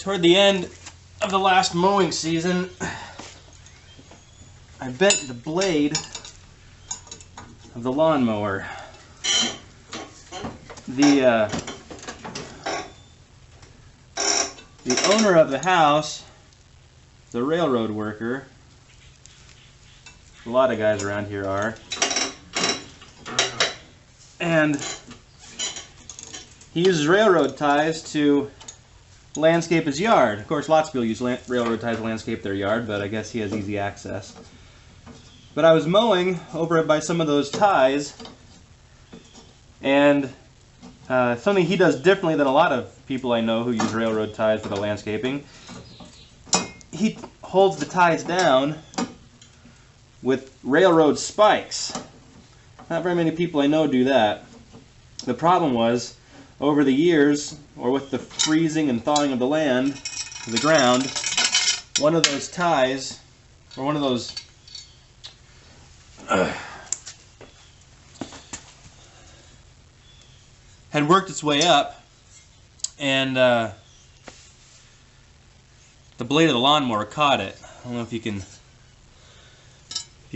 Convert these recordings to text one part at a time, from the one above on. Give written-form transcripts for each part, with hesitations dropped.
toward the end of the last mowing season, I bent the blade of the lawnmower. The owner of the house, the railroad worker, a lot of guys around here are, and he uses railroad ties to landscape his yard. Of course, lots of people use railroad ties to landscape their yard, but I guess he has easy access. But I was mowing over by some of those ties, and something he does differently than a lot of people I know who use railroad ties for the landscaping. He holds the ties down with railroad spikes. Not very many people I know do that. The problem was, over the years, or with the freezing and thawing of the land, the ground, one of those ties, or one of those had worked its way up, and the blade of the lawnmower caught it. I don't know if you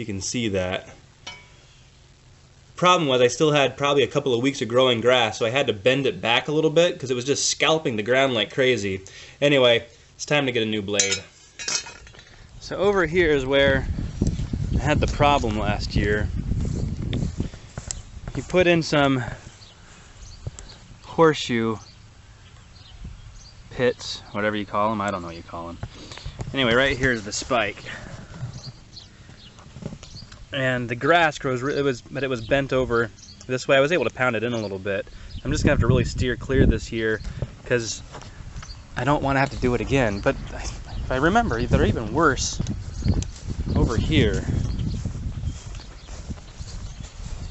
can see that. Problem was I still had probably a couple of weeks of growing grass, so I had to bend it back a little bit because it was just scalping the ground like crazy. Anyway, it's time to get a new blade. So over here is where I had the problem last year. He put in some horseshoe pits, whatever you call them, I don't know what you call them. Anyway, right here is the spike. And the grass grows, but it was bent over this way. I was able to pound it in a little bit. I'm just gonna have to really steer clear this year because I don't want to have to do it again. But if I remember, they're even worse over here.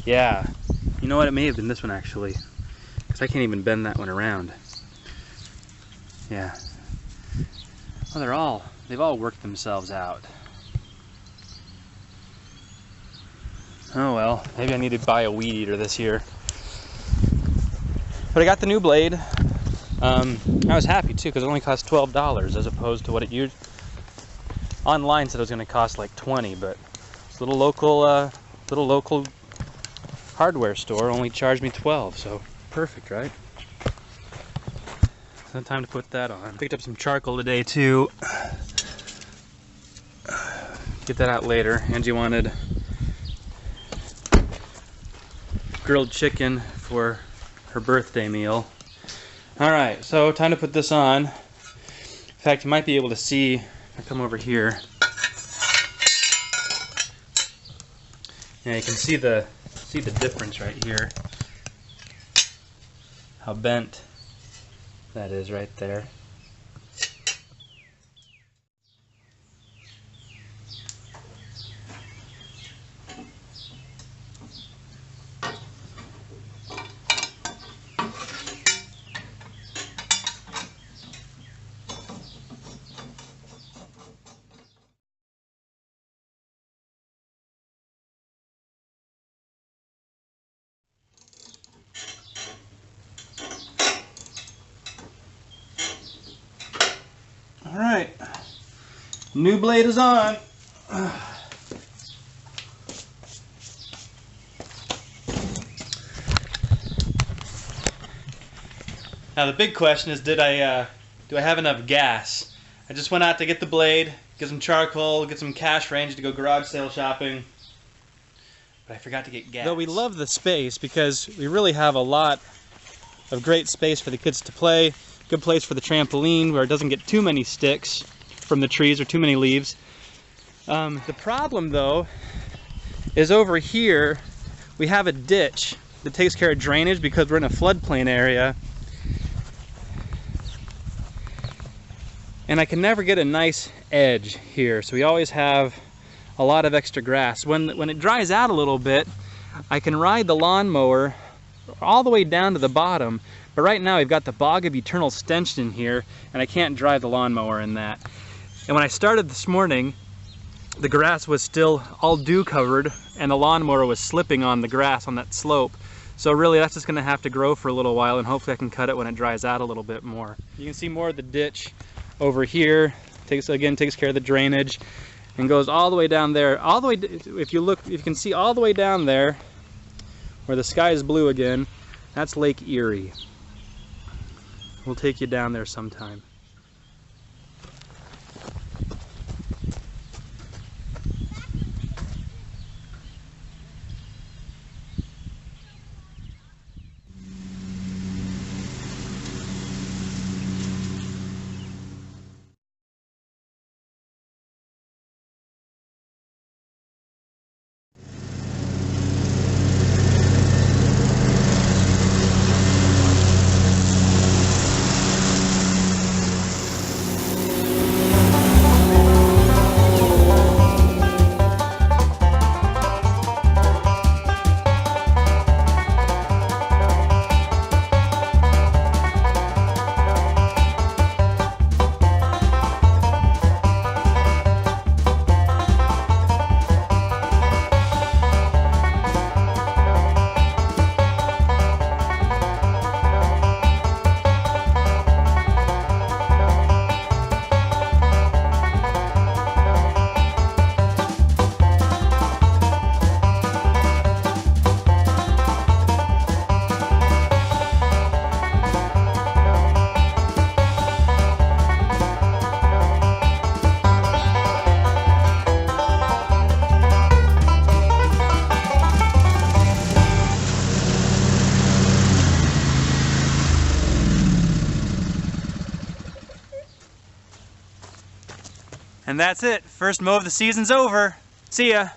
Yeah, you know what? It may have been this one actually, because I can't even bend that one around. Yeah. Well, they've all worked themselves out. Oh well, maybe I need to buy a weed eater this year. But I got the new blade. I was happy too because it only cost $12 as opposed to what it used. Online said it was going to cost like $20, but this little local hardware store only charged me $12, so perfect, right? So time to put that on. Picked up some charcoal today too. Get that out later. Angie wanted grilled chicken for her birthday meal. Alright, so time to put this on. In fact, you might be able to see, I'll come over here. Yeah, you can see the difference right here. How bent that is right there. Alright, new blade is on. Now the big question is, do I have enough gas? I just went out to get the blade, get some charcoal, get some cash range to go garage sale shopping, but I forgot to get gas. Though we love the space because we really have a lot of great space for the kids to play. Good place for the trampoline where it doesn't get too many sticks from the trees or too many leaves. The problem though is over here we have a ditch that takes care of drainage because we're in a floodplain area, and I can never get a nice edge here, so we always have a lot of extra grass. When it dries out a little bit, I can ride the lawnmower all the way down to the bottom. But right now we've got the bog of eternal stench in here, and I can't drive the lawnmower in that. And when I started this morning, the grass was still all dew covered, and the lawnmower was slipping on the grass on that slope. So really that's just going to have to grow for a little while, and hopefully I can cut it when it dries out a little bit more. You can see more of the ditch over here. Takes care of the drainage, and goes all the way down there. All the way, if you look, if you can see all the way down there, where the sky is blue again, that's Lake Erie. We'll take you down there sometime. And that's it. First mow of the season's over. See ya.